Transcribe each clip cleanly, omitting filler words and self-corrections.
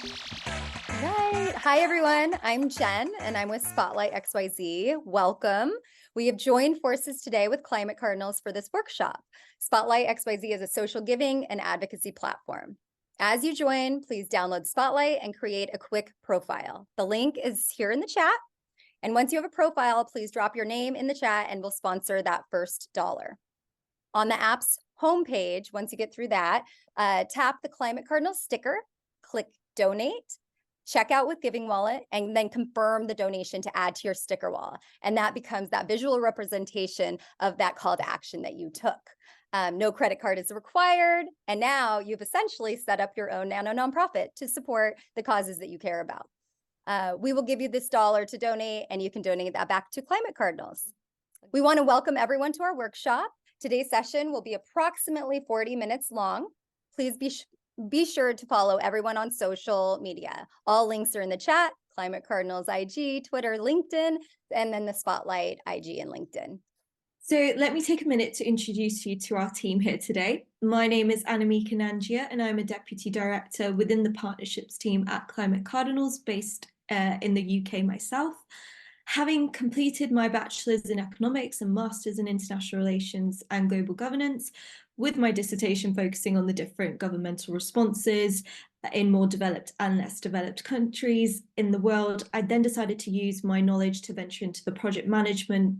Right. Hi, everyone. I'm Jen, and I'm with Spotlight XYZ. Welcome. We have joined forces today with Climate Cardinals for this workshop. Spotlight XYZ is a social giving and advocacy platform. As you join, please download Spotlight and create a quick profile. The link is here in the chat. And once you have a profile, please drop your name in the chat and we'll sponsor that first dollar. On the app's homepage, once you get through that, tap the Climate Cardinals sticker, click donate, check out with Giving Wallet, and then confirm the donation to add to your sticker wall. And that becomes that visual representation of that call to action that you took. No credit card is required. And now you've essentially set up your own nano nonprofit to support the causes that you care about. We will give you this dollar to donate, and you can donate that back to Climate Cardinals. We want to welcome everyone to our workshop. Today's session will be approximately 40 minutes long. Please be sure to follow everyone on social media. All links are in the chat: Climate Cardinals IG, Twitter, LinkedIn, and then the Spotlight IG and LinkedIn. So let me take a minute to introduce you to our team here today. My name is Anamika Nangia, and I'm a Deputy Director within the Partnerships team at Climate Cardinals, based in the UK myself. Having completed my bachelor's in economics and master's in international relations and global governance, with my dissertation focusing on the different governmental responses in more developed and less developed countries in the world, I then decided to use my knowledge to venture into the project management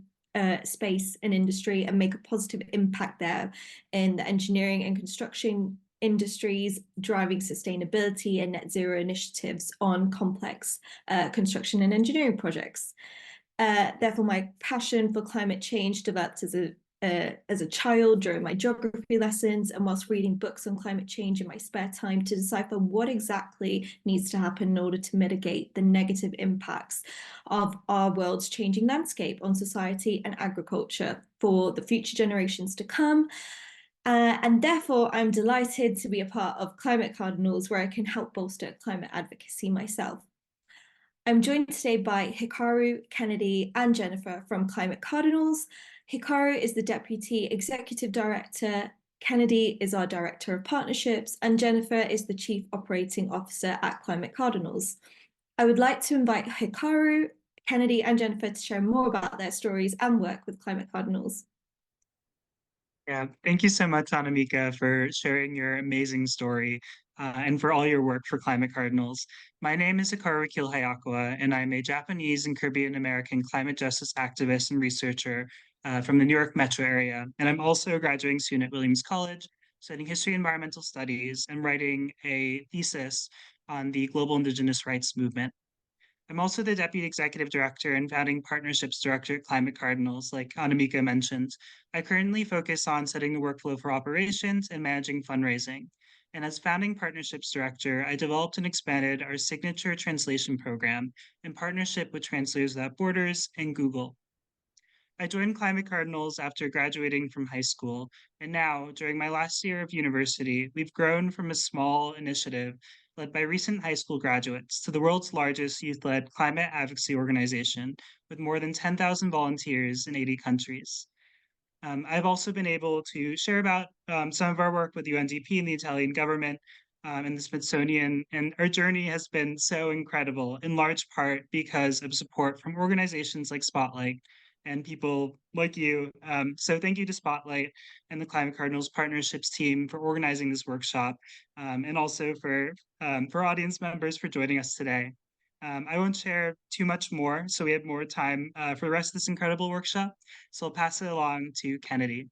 space and industry and make a positive impact there in the engineering and construction industries, driving sustainability and net zero initiatives on complex construction and engineering projects. Therefore, my passion for climate change developed as a child during my geography lessons and whilst reading books on climate change in my spare time to decipher what exactly needs to happen in order to mitigate the negative impacts of our world's changing landscape on society and agriculture for the future generations to come. And therefore, I'm delighted to be a part of Climate Cardinals, where I can help bolster climate advocacy myself. I'm joined today by Hikaru, Kennedy, and Jennifer from Climate Cardinals. Hikaru is the Deputy Executive Director, Kennedy is our Director of Partnerships, and Jennifer is the Chief Operating Officer at Climate Cardinals. I would like to invite Hikaru, Kennedy, and Jennifer to share more about their stories and work with Climate Cardinals. Yeah, thank you so much, Anamika, for sharing your amazing story and for all your work for Climate Cardinals. My name is Hikaru Hayakawa, and I'm a Japanese and Caribbean American climate justice activist and researcher from the New York metro area. And I'm also a graduating student at Williams College, studying history and environmental studies and writing a thesis on the global indigenous rights movement. I'm also the Deputy Executive Director and Founding Partnerships Director at Climate Cardinals, like Anamika mentioned. I currently focus on setting the workflow for operations and managing fundraising. And as Founding Partnerships Director, I developed and expanded our signature translation program in partnership with Translators Without Borders and Google. I joined Climate Cardinals after graduating from high school, and now, during my last year of university, we've grown from a small initiative led by recent high school graduates to the world's largest youth-led climate advocacy organization with more than 10,000 volunteers in 80 countries. I've also been able to share about some of our work with UNDP and the Italian government and the Smithsonian, and our journey has been so incredible, in large part because of support from organizations like Spotlight and people like you. So thank you to Spotlight and the Climate Cardinals Partnerships team for organizing this workshop, and also for audience members for joining us today. I won't share too much more, so we have more time for the rest of this incredible workshop. So I'll pass it along to Kennedy.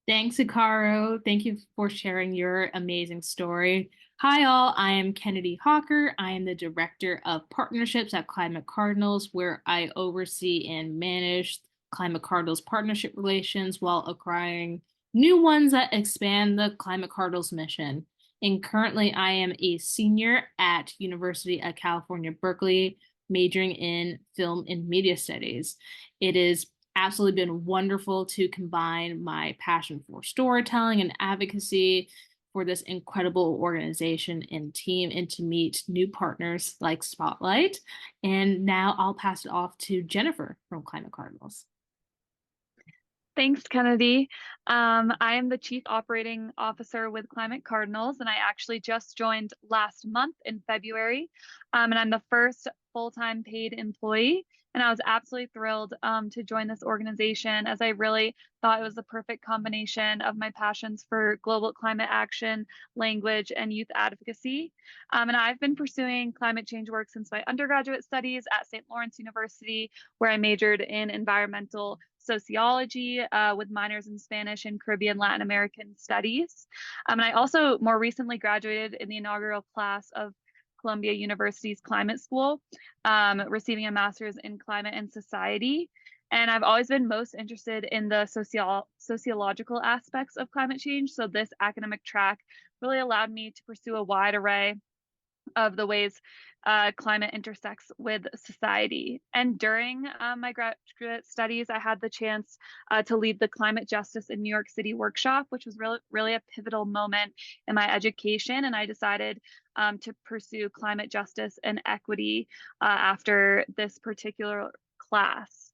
Thanks, Hikaru. Thank you for sharing your amazing story. Hi, all. I am Kennedy Hawker. I am the Director of Partnerships at Climate Cardinals, where I oversee and manage Climate Cardinals partnership relations while acquiring new ones that expand the Climate Cardinals mission. And currently, I am a senior at University of California, Berkeley, majoring in film and media studies. It is absolutely been wonderful to combine my passion for storytelling and advocacy for this incredible organization and team and to meet new partners like Spotlight. And now I'll pass it off to Jennifer from Climate Cardinals. Thanks, Kennedy. I am the Chief Operating Officer with Climate Cardinals, and I actually just joined last month in February. And I'm the first full-time paid employee. And I was absolutely thrilled to join this organization, as I really thought it was the perfect combination of my passions for global climate action, language, and youth advocacy. And I've been pursuing climate change work since my undergraduate studies at St. Lawrence University, where I majored in environmental sociology with minors in Spanish and Caribbean Latin American studies. And I also more recently graduated in the inaugural class of Columbia University's climate school, receiving a master's in climate and society. And I've always been most interested in the sociological aspects of climate change. So this academic track really allowed me to pursue a wide array of the ways climate intersects with society. And during my graduate studies, I had the chance to lead the Climate Justice in New York City workshop, which was really a pivotal moment in my education. And I decided to pursue climate justice and equity after this particular class.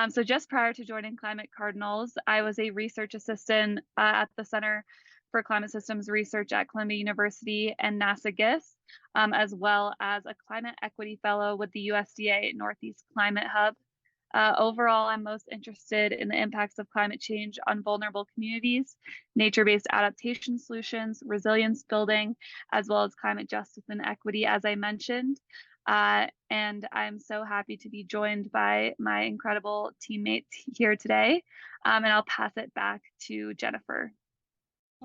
So just prior to joining Climate Cardinals, I was a research assistant at the Center for Climate Systems Research at Columbia University and NASA GISS, as well as a climate equity fellow with the USDA Northeast Climate Hub. Overall, I'm most interested in the impacts of climate change on vulnerable communities, nature-based adaptation solutions, resilience building, as well as climate justice and equity, as I mentioned. And I'm so happy to be joined by my incredible teammates here today. And I'll pass it back to Jennifer.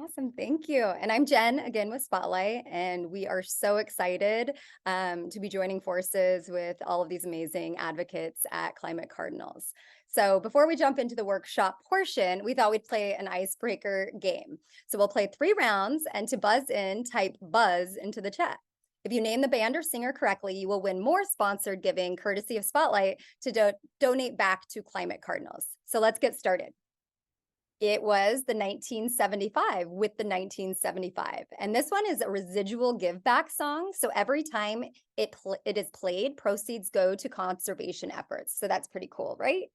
Awesome. Thank you. And I'm Jen, again with Spotlight, and we are so excited to be joining forces with all of these amazing advocates at Climate Cardinals. So before we jump into the workshop portion, we thought we'd play an icebreaker game. So we'll play 3 rounds, and to buzz in, type buzz into the chat. If you name the band or singer correctly, you will win more sponsored giving courtesy of Spotlight to donate back to Climate Cardinals. So let's get started. It was the 1975 with the 1975. And this one is a residual give back song. So every time it is played, proceeds go to conservation efforts. So that's pretty cool, right?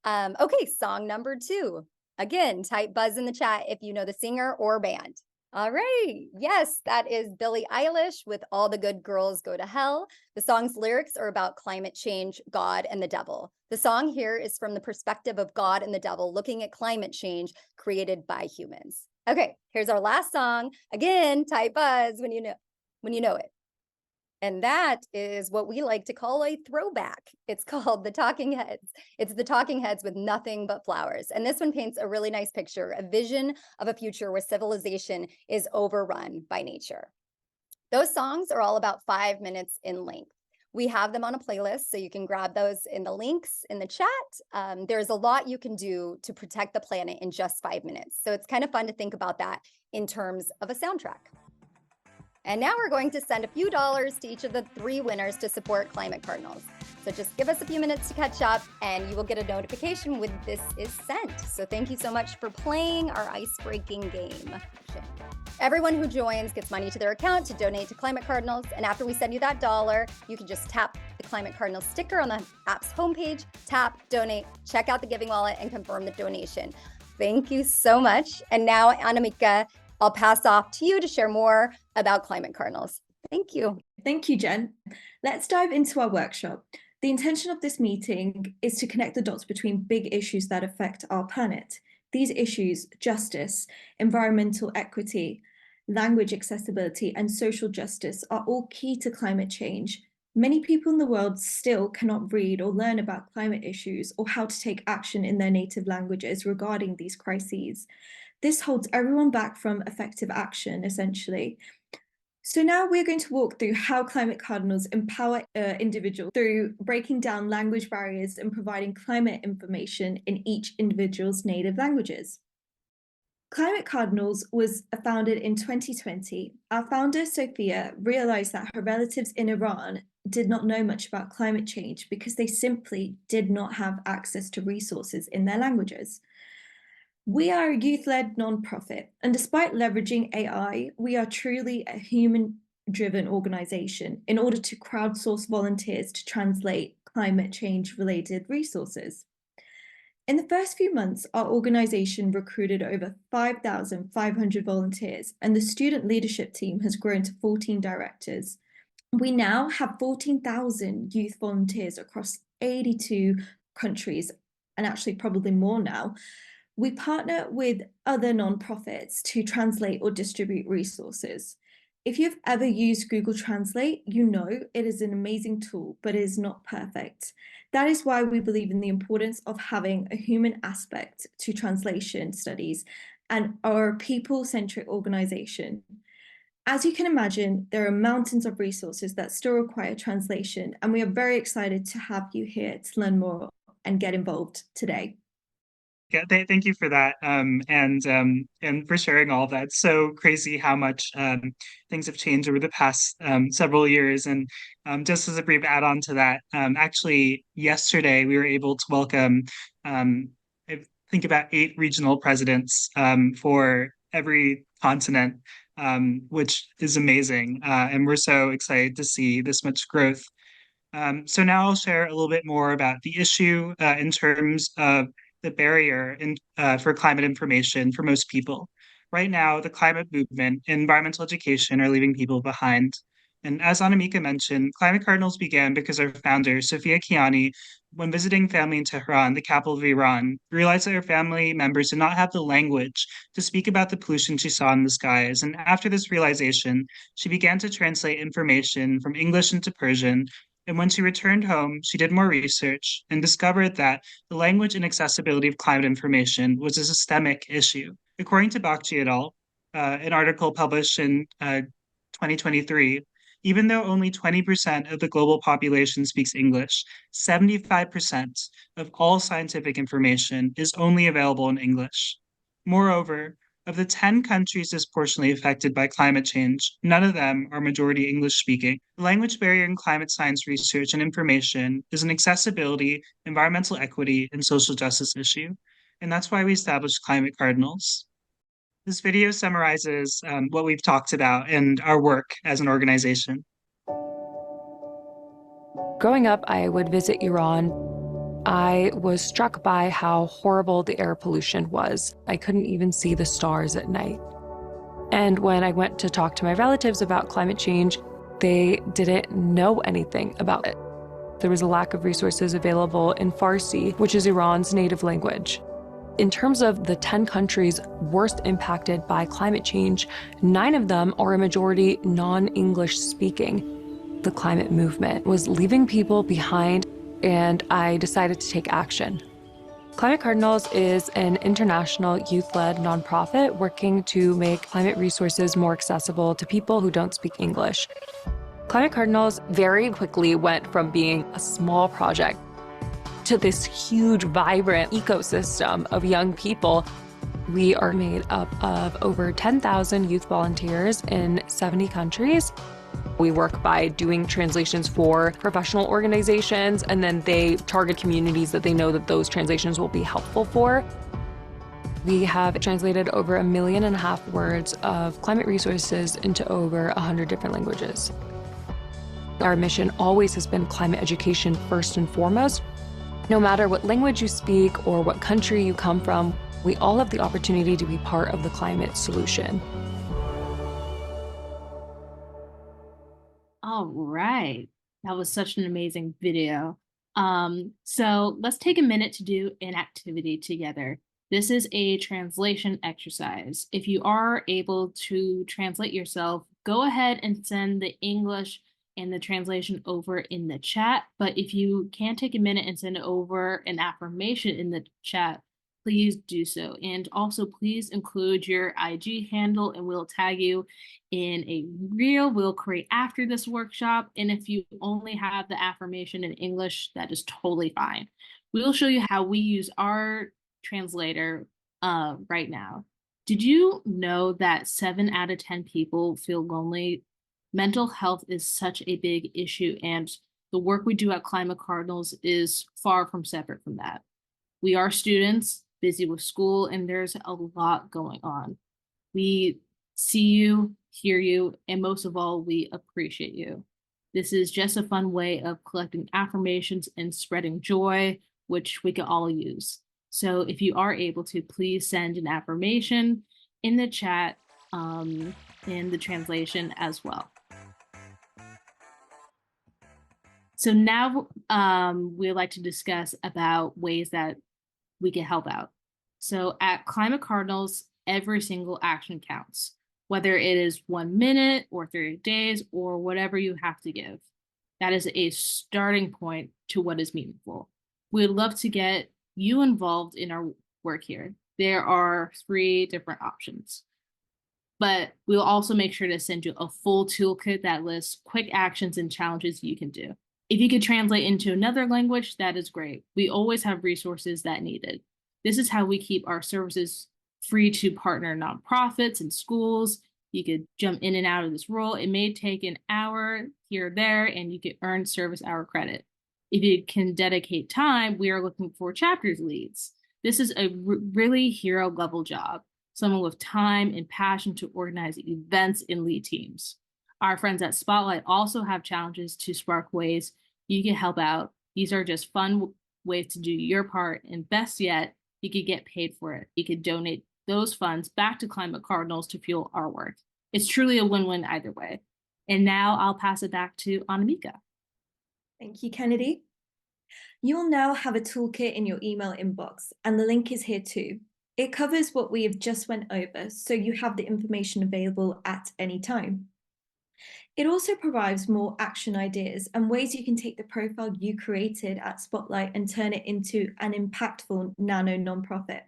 Okay, song number 2. Again, type buzz in the chat if you know the singer or band. All right. Yes, that is Billie Eilish with All the Good Girls Go to Hell. The song's lyrics are about climate change, God, and the devil. The song here is from the perspective of God and the devil looking at climate change created by humans. Okay, here's our last song. Again, type buzz when you know it. And that is what we like to call a throwback. It's called The Talking Heads. It's The Talking Heads with Nothing But Flowers. And this one paints a really nice picture, a vision of a future where civilization is overrun by nature. Those songs are all about 5 minutes in length. We have them on a playlist, so you can grab those in the links in the chat. There's a lot you can do to protect the planet in just 5 minutes. So it's kind of fun to think about that in terms of a soundtrack. And now we're going to send a few dollars to each of the 3 winners to support Climate Cardinals. So just give us a few minutes to catch up and you will get a notification when this is sent. So thank you so much for playing our ice-breaking game. Everyone who joins gets money to their account to donate to Climate Cardinals. And after we send you that $1, you can just tap the Climate Cardinals sticker on the app's homepage, tap, donate, check out the giving wallet, and confirm the donation. Thank you so much. And now, Anamika, I'll pass off to you to share more about Climate Cardinals. Thank you. Thank you, Jen. Let's dive into our workshop. The intention of this meeting is to connect the dots between big issues that affect our planet. These issues, justice, environmental equity, language accessibility, and social justice, are all key to climate change. Many people in the world still cannot read or learn about climate issues or how to take action in their native languages regarding these crises. This holds everyone back from effective action, essentially. So now we're going to walk through how Climate Cardinals empower individuals through breaking down language barriers and providing climate information in each individual's native languages. Climate Cardinals was founded in 2020. Our founder, Sophia, realized that her relatives in Iran did not know much about climate change because they simply did not have access to resources in their languages. We are a youth-led nonprofit, and despite leveraging AI, we are truly a human-driven organization in order to crowdsource volunteers to translate climate change-related resources. In the first few months, our organization recruited over 5,500 volunteers, and the student leadership team has grown to 14 directors. We now have 14,000 youth volunteers across 82 countries, and actually probably more now. We partner with other nonprofits to translate or distribute resources. If you've ever used Google Translate, you know it is an amazing tool, but it is not perfect. That is why we believe in the importance of having a human aspect to translation studies and are a people-centric organization. As you can imagine, there are mountains of resources that still require translation, and we are very excited to have you here to learn more and get involved today. Yeah, thank you for that, and for sharing all that. It's so crazy how much things have changed over the past several years. And just as a brief add-on to that, actually yesterday we were able to welcome, I think about 8 regional presidents for every continent, which is amazing. And we're so excited to see this much growth. So now I'll share a little bit more about the issue in terms of the barrier for climate information for most people. Right now, the climate movement and environmental education are leaving people behind. And as Anamika mentioned, Climate Cardinals began because our founder, Sofia Kiani, when visiting family in Tehran, the capital of Iran, realized that her family members did not have the language to speak about the pollution she saw in the skies. And after this realization, she began to translate information from English into Persian, and when she returned home, she did more research and discovered that the language and accessibility of climate information was a systemic issue. According to Bakchi et al., an article published in 2023, even though only 20% of the global population speaks English, 75% of all scientific information is only available in English. Moreover, of the 10 countries disproportionately affected by climate change, none of them are majority English speaking. The language barrier in climate science research and information is an accessibility, environmental equity, and social justice issue. And that's why we established Climate Cardinals. This video summarizes what we've talked about and our work as an organization. Growing up, I would visit Iran. I was struck by how horrible the air pollution was. I couldn't even see the stars at night. And when I went to talk to my relatives about climate change, they didn't know anything about it. There was a lack of resources available in Farsi, which is Iran's native language. In terms of the 10 countries worst impacted by climate change, 9 of them are a majority non-English speaking. The climate movement was leaving people behind, and I decided to take action. Climate Cardinals is an international youth-led nonprofit working to make climate resources more accessible to people who don't speak English. Climate Cardinals very quickly went from being a small project to this huge, vibrant ecosystem of young people. We are made up of over 10,000 youth volunteers in 70 countries. We work by doing translations for professional organizations, and then they target communities that they know that those translations will be helpful for. We have translated over 1.5 million words of climate resources into over 100 different languages. Our mission always has been climate education first and foremost. No matter what language you speak or what country you come from, we all have the opportunity to be part of the climate solution. All right. That was such an amazing video. So let's take a minute to do an activity together. This is a translation exercise. If you are able to translate yourself, go ahead and send the English and the translation over in the chat. But if you can take a minute and send over an affirmation in the chat, please do so. And also please include your IG handle and we'll tag you in a reel we'll create after this workshop. And if you only have the affirmation in English, that is totally fine. We'll show you how we use our translator right now. Did you know that 7 out of 10 people feel lonely? Mental health is such a big issue, and the work we do at Climate Cardinals is far from separate from that. We are students, busy with school, and there's a lot going on. We see you, hear you, and most of all, we appreciate you. This is just a fun way of collecting affirmations and spreading joy, which we can all use. So if you are able to, please send an affirmation in the chat, in the translation as well. So now we'd like to discuss about ways that we can help out. So at Climate Cardinals, every single action counts, whether it is 1 minute or 30 days or whatever you have to give. That is a starting point to what is meaningful. We'd love to get you involved in our work here. There are 3 different options, but we'll also make sure to send you a full toolkit that lists quick actions and challenges you can do. If you could translate into another language, that is great. We always have resources that needed. This is how we keep our services free to partner nonprofits and schools. You could jump in and out of this role. It may take an hour here or there, and you could earn service hour credit. If you can dedicate time, we are looking for chapters leads. This is a really hero level job, someone with time and passion to organize events and lead teams. Our friends at Spotlight also have challenges to spark ways you can help out. These are just fun ways to do your part, and best yet, you could get paid for it. You could donate those funds back to Climate Cardinals to fuel our work. It's truly a win-win either way. And now I'll pass it back to Anamika. Thank you, Kennedy. You will now have a toolkit in your email inbox, and the link is here too. It covers what we have just went over, so you have the information available at any time. It also provides more action ideas and ways you can take the profile you created at Spotlight and turn it into an impactful nano nonprofit.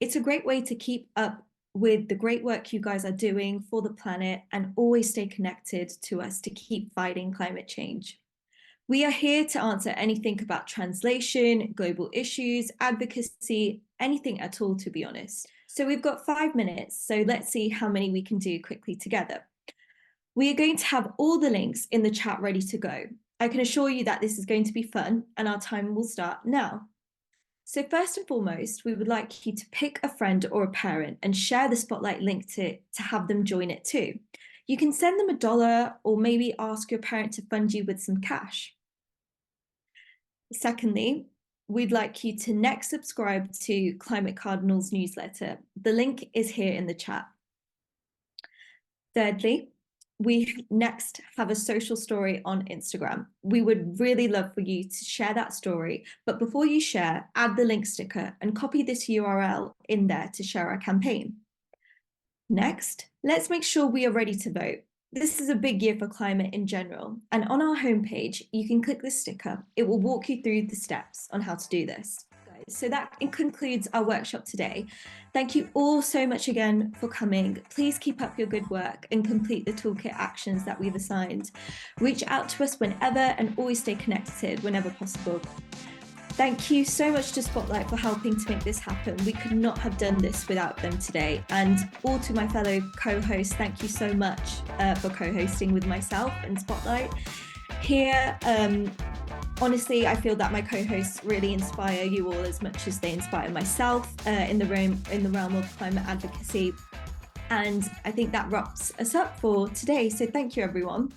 It's a great way to keep up with the great work you guys are doing for the planet and always stay connected to us to keep fighting climate change. We are here to answer anything about translation, global issues, advocacy, anything at all, to be honest. So we've got 5 minutes, so let's see how many we can do quickly together. We are going to have all the links in the chat ready to go. I can assure you that this is going to be fun, and our time will start now. So first and foremost, we would like you to pick a friend or a parent and share the Spotlight link to have them join it too. You can send them $1 or maybe ask your parent to fund you with some cash. Secondly, we'd like you to next subscribe to Climate Cardinals newsletter. The link is here in the chat. Thirdly, we next have a social story on Instagram. We would really love for you to share that story, but before you share, add the link sticker and copy this URL in there to share our campaign. Next, let's make sure we are ready to vote. This is a big year for climate in general, and on our homepage, you can click this sticker. It will walk you through the steps on how to do this. So that concludes our workshop today. Thank you all so much again for coming. Please keep up your good work and complete the toolkit actions that we've assigned. Reach out to us whenever and always stay connected whenever possible. Thank you so much to Spotlight for helping to make this happen. We could not have done this without them today. And all to my fellow co-hosts, thank you so much for co-hosting with myself and Spotlight. Here, honestly, I feel that my co-hosts really inspire you all as much as they inspire myself in the realm of climate advocacy. And I think that wraps us up for today. So thank you, everyone.